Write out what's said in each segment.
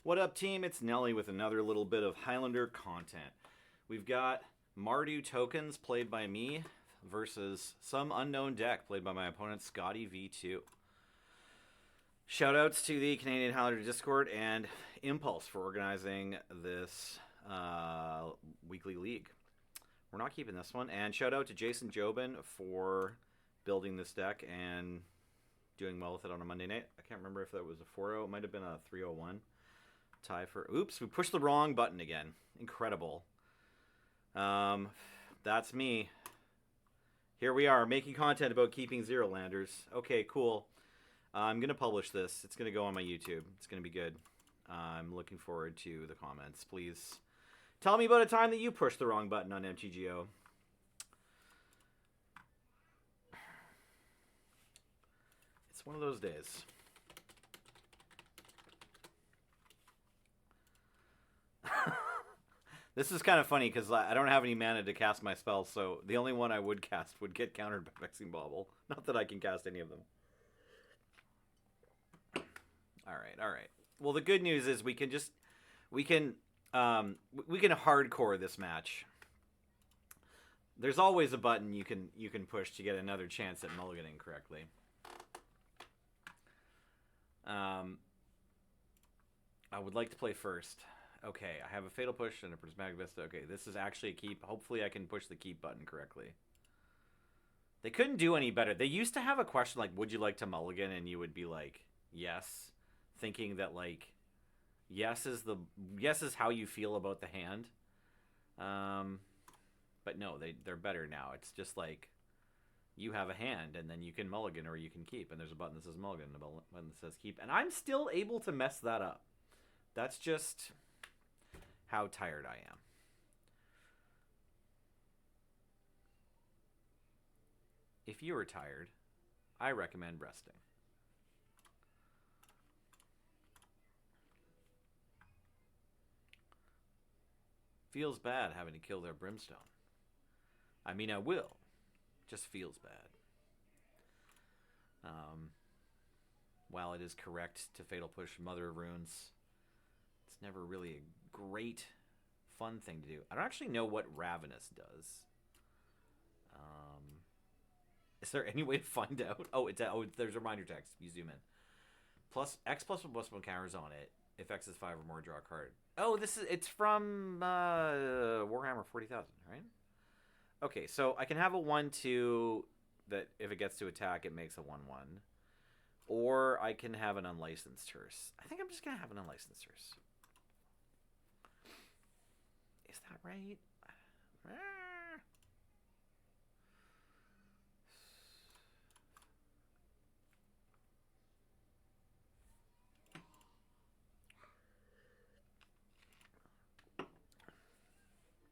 What up, team? It's Nelly with another little bit of Highlander content. We've got Mardu tokens played by me versus some unknown deck played by my opponent, Scotty V2. Shoutouts to the Canadian Highlander Discord and Impulse for organizing this weekly league. We're not keeping this one. And shout out to Jason Jobin for building this deck and doing well with it on a Monday night. I can't remember if that was a 4-0. It might have been a 3-0-1. Tie for... Oops, we pushed the wrong button again. Incredible. That's me. Here we are, making content about keeping Zero Landers. Okay, cool. I'm going to publish this. It's going to go on my YouTube. It's going to be good. I'm looking forward to the comments. Please tell me about a time that you pushed the wrong button on MTGO. It's one of those days. This is kind of funny because I don't have any mana to cast my spells, so the only one I would cast would get countered by Vexing Bauble. Not that I can cast any of them. Alright. Well, the good news is we can hardcore this match. There's always a button you can push to get another chance at mulliganing correctly. I would like to play first. Okay, I have a Fatal Push and a Prismatic Vista. Okay, this is actually a keep. Hopefully I can push the keep button correctly. They couldn't do any better. They used to have a question like, would you like to mulligan? And you would be like, yes. Thinking that, like, yes is how you feel about the hand. But no, they're better now. It's just like, you have a hand, and then you can mulligan or you can keep. And there's a button that says mulligan and a button that says keep. And I'm still able to mess that up. That's just how tired I am. If you are tired, I recommend resting. Feels bad having to kill their Brimstone. I mean, I will. Just feels bad. While it is correct to Fatal Push Mother of Runes, it's never really a great, fun thing to do. I don't actually know what Ravenous does. Is there any way to find out? Oh, there's a reminder text. You zoom in. X plus one counters on it. If X is 5 or more, draw a card. Oh, it's from Warhammer 40,000, right? Okay, so I can have a 1/2 that if it gets to attack, it makes a 1/1. Or I can have an Unlicensed Hearse. I think I'm just going to have an Unlicensed Hearse. Is that right?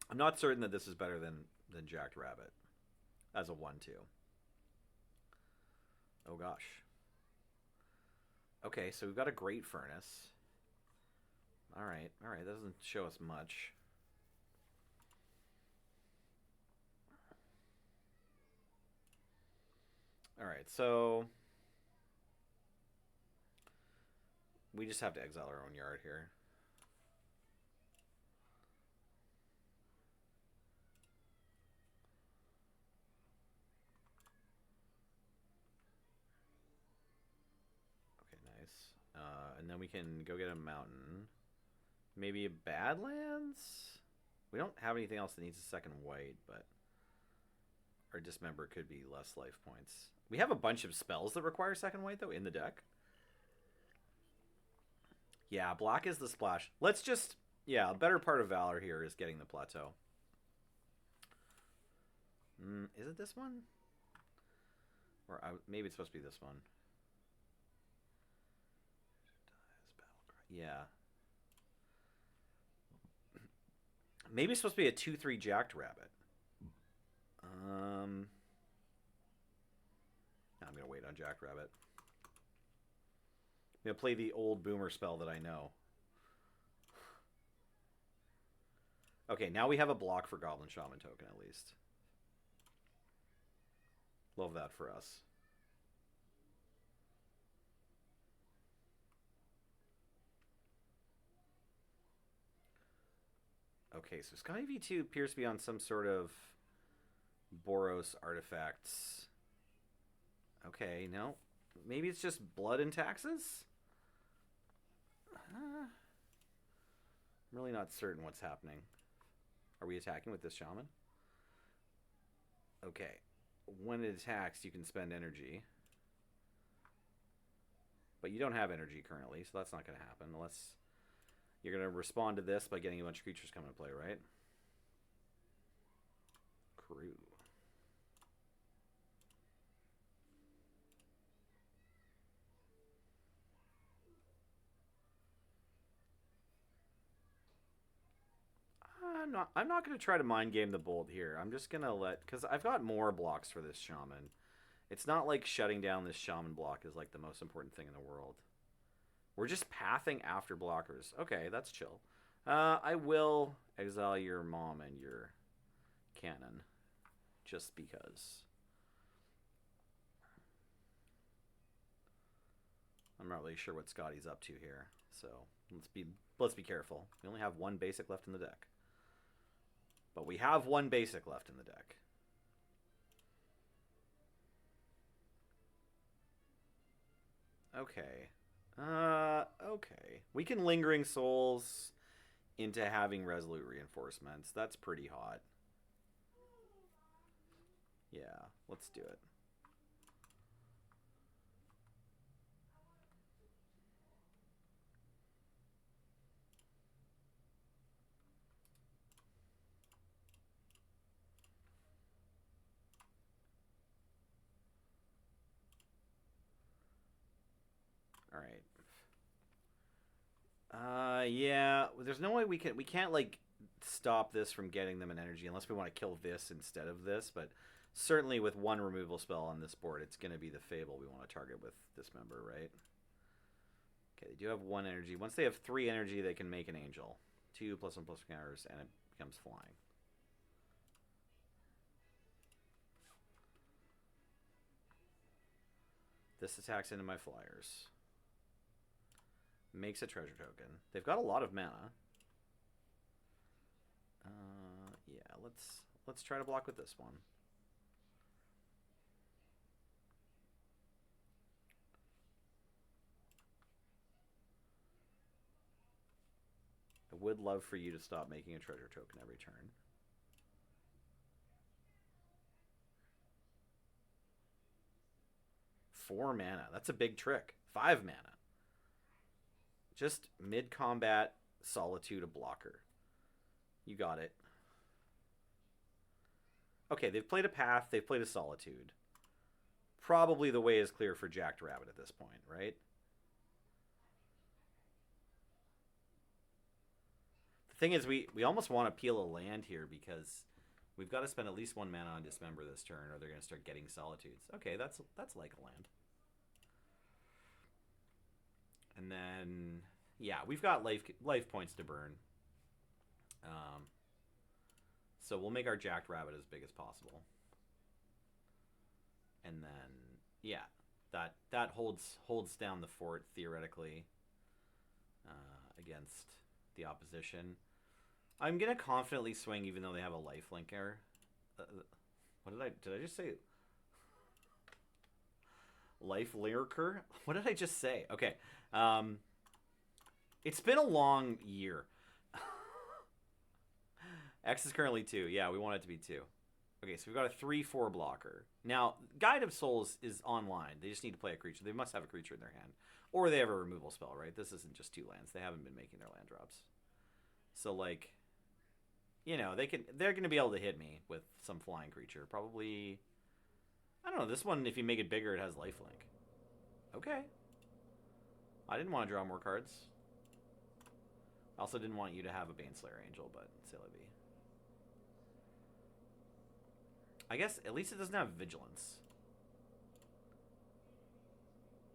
I'm not certain that this is better than Jacked Rabbit as a 1/2. Oh gosh. Okay, so we've got a Great Furnace. Alright, that doesn't show us much. Alright, so we just have to exile our own yard here. And then we can go get a mountain. Maybe a Badlands? We don't have anything else that needs a second white, but our Dismember could be less life points. We have a bunch of spells that require second white, though, in the deck. Yeah, black is the splash. Let's just... Yeah, a better part of Valor here is getting the plateau. Is it this one? Or maybe it's supposed to be this one. Yeah. Maybe it's supposed to be a 2/3 Jacked Rabbit. I'm going to wait on Jacked Rabbit. I'm going to play the old boomer spell that I know. Okay, now we have a block for Goblin Shaman token at least. Love that for us. Okay, so Scotty V2 appears to be on some sort of Boros artifacts. Okay, no. Maybe it's just blood and taxes? I'm really not certain what's happening. Are we attacking with this shaman? Okay. When it attacks, you can spend energy. But you don't have energy currently, so that's not going to happen unless you're going to respond to this by getting a bunch of creatures come into play, right? Crew. I'm not going to try to mind game the bolt here. I'm just going to let... Because I've got more blocks for this shaman. It's not like shutting down this shaman block is like the most important thing in the world. We're just pathing after blockers. Okay, that's chill. I will exile your mom and your cannon. Just because. I'm not really sure what Scotty's up to here. So let's be careful. We only have one basic left in the deck. But we have one basic left in the deck. Okay. Okay. We can Lingering Souls into having Resolute Reinforcements. That's pretty hot. Yeah, let's do it. All right. Yeah. There's no way we can't like stop this from getting them an energy unless we want to kill this instead of this. But certainly with one removal spell on this board, it's going to be the Fable we want to target with Dismember, right? Okay, they do have one energy. Once they have 3 energy, they can make an Angel. 2 +1/+1 counters, and it becomes flying. This attacks into my flyers. Makes a treasure token. They've got a lot of mana. Yeah, let's try to block with this one. I would love for you to stop making a treasure token every turn. Four mana. That's a big trick. 5 mana. Just mid-combat Solitude a blocker. You got it. Okay, they've played a Path. They've played a Solitude. Probably the way is clear for Jacked Rabbit at this point, right? The thing is, we almost want to peel a land here because we've got to spend at least 1 mana on Dismember this turn, or they're going to start getting Solitudes. Okay, that's like a land. And then, yeah, we've got life points to burn. So we'll make our Jacked Rabbit as big as possible. And then, yeah, that holds down the fort theoretically against the opposition. I'm gonna confidently swing even though they have a lifelinker. What did I just say? Lifelinker? What did I just say? Okay. It's been a long year. X is currently 2. Yeah, we want it to be 2. Okay, so we've got a 3/4 blocker. Now, Guide of Souls is online. They just need to play a creature. They must have a creature in their hand. Or they have a removal spell, right? This isn't just 2 lands. They haven't been making their land drops. So, like, you know, they're going to be able to hit me with some flying creature. Probably, I don't know, this one, if you make it bigger, it has lifelink. Okay. I didn't want to draw more cards. I also didn't want you to have a Baneslayer Angel, but c'est la vie. I guess at least it doesn't have Vigilance.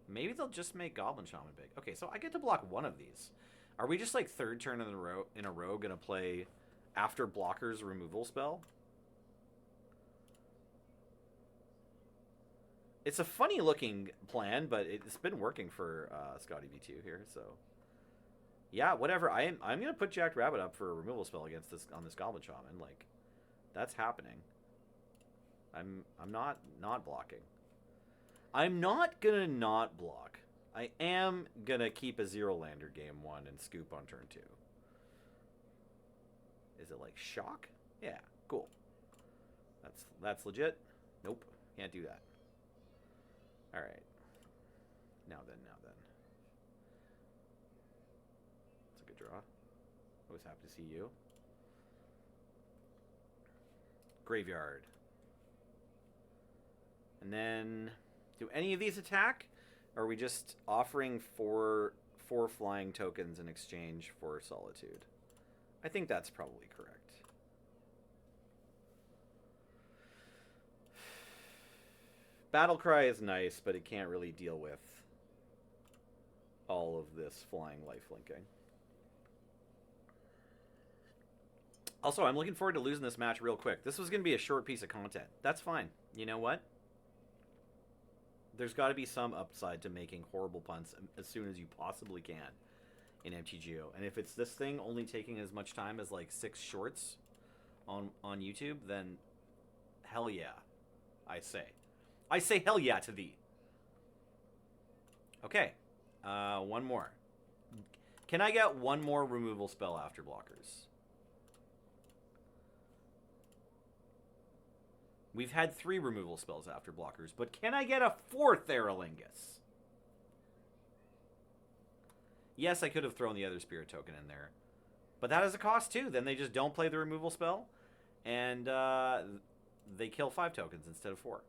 Maybe they'll just make Goblin Shaman big. Okay, so I get to block one of these. Are we just like 3rd turn in a row gonna play after Blocker's removal spell? It's a funny looking plan, but it's been working for Scotty V2 here, so. Yeah, whatever. I'm gonna put Jack Rabbit up for a removal spell against this on this Goblin Shaman. Like, that's happening. I'm not blocking. I'm not gonna not block. I am gonna keep a 0-lander game 1 and scoop on turn 2. Is it like shock? Yeah, cool. That's legit. Nope, can't do that. All right. Now then. It's a good draw. Always happy to see you. Graveyard. And then, do any of these attack? Or are we just offering four flying tokens in exchange for Solitude? I think that's probably correct. Battlecry is nice, but it can't really deal with all of this flying lifelinking. Also, I'm looking forward to losing this match real quick. This was going to be a short piece of content. That's fine. You know what? There's got to be some upside to making horrible punts as soon as you possibly can in MTGO. And if it's this thing only taking as much time as like 6 shorts on YouTube, then hell yeah, I say. I say hell yeah to thee. Okay, one more. Can I get one more removal spell after blockers? We've had 3 removal spells after blockers, but can I get a 4th Aerolingus? Yes, I could have thrown the other spirit token in there, but that has a cost too. Then they just don't play the removal spell, and they kill 5 tokens instead of 4.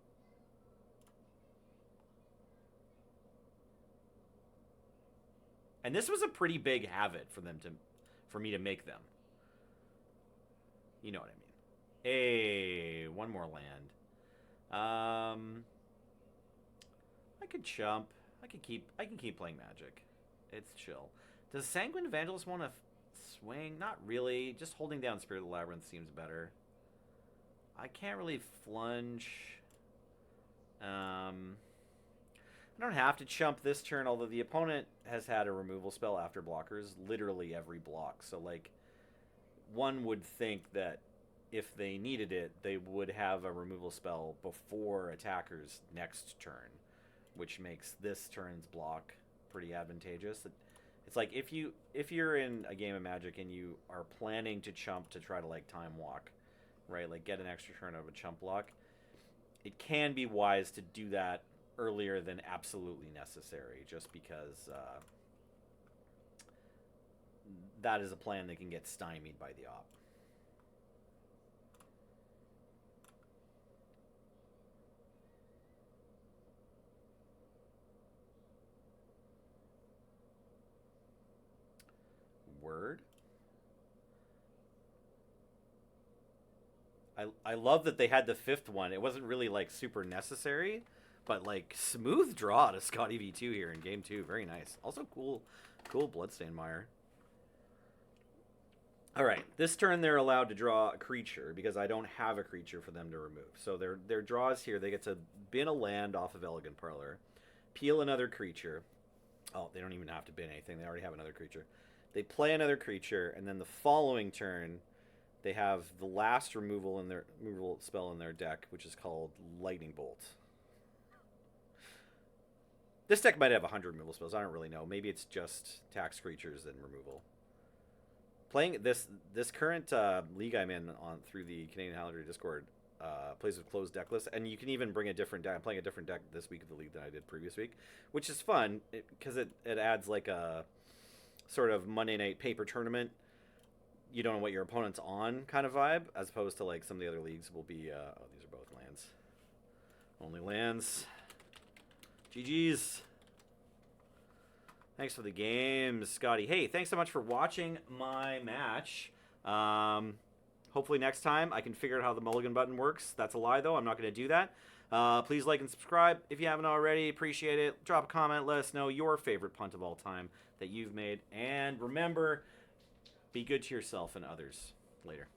And this was a pretty big habit for me to make them. You know what I mean. Hey, one more land. I could chump. I can keep playing Magic. It's chill. Does Sanguine Evangelist want to swing? Not really. Just holding down Spirit of the Labyrinth seems better. I can't really flunge. I don't have to chump this turn, although the opponent has had a removal spell after blockers literally every block. So, like, one would think that if they needed it, they would have a removal spell before attackers next turn, which makes this turn's block pretty advantageous. It's like if you're in a game of Magic and you are planning to chump to try to like time walk, right? Like get an extra turn of a chump block. It can be wise to do that earlier than absolutely necessary, just because that is a plan that can get stymied by the op. Word. I love that they had the 5th one. It wasn't really like super necessary, but like smooth draw to Scotty V2 here in game 2. Very nice. Also cool Bloodstained Mire. All right, this turn they're allowed to draw a creature because I don't have a creature for them to remove. So their draws here, they get to bin a land off of Elegant Parlor, peel another creature. Oh, they don't even have to bin anything. They already have another creature. They play another creature, and then the following turn, they have the last removal spell in their deck, which is called Lightning Bolt. This deck might have 100 removal spells. I don't really know. Maybe it's just tax creatures and removal. Playing this current league I'm in on through the Canadian Highlander Discord plays with closed deck lists, and you can even bring a different deck. I'm playing a different deck this week of the league than I did previous week, which is fun because it adds like a sort of Monday night paper tournament. You don't know what your opponent's on kind of vibe, as opposed to like some of the other leagues will be. Oh, these are both lands. Only lands. GG's. Thanks for the game, Scotty. Hey, thanks so much for watching my match. Hopefully next time I can figure out how the mulligan button works. That's a lie, though. I'm not going to do that. Please like and subscribe if you haven't already. Appreciate it. Drop a comment. Let us know your favorite punt of all time that you've made. And remember, be good to yourself and others. Later.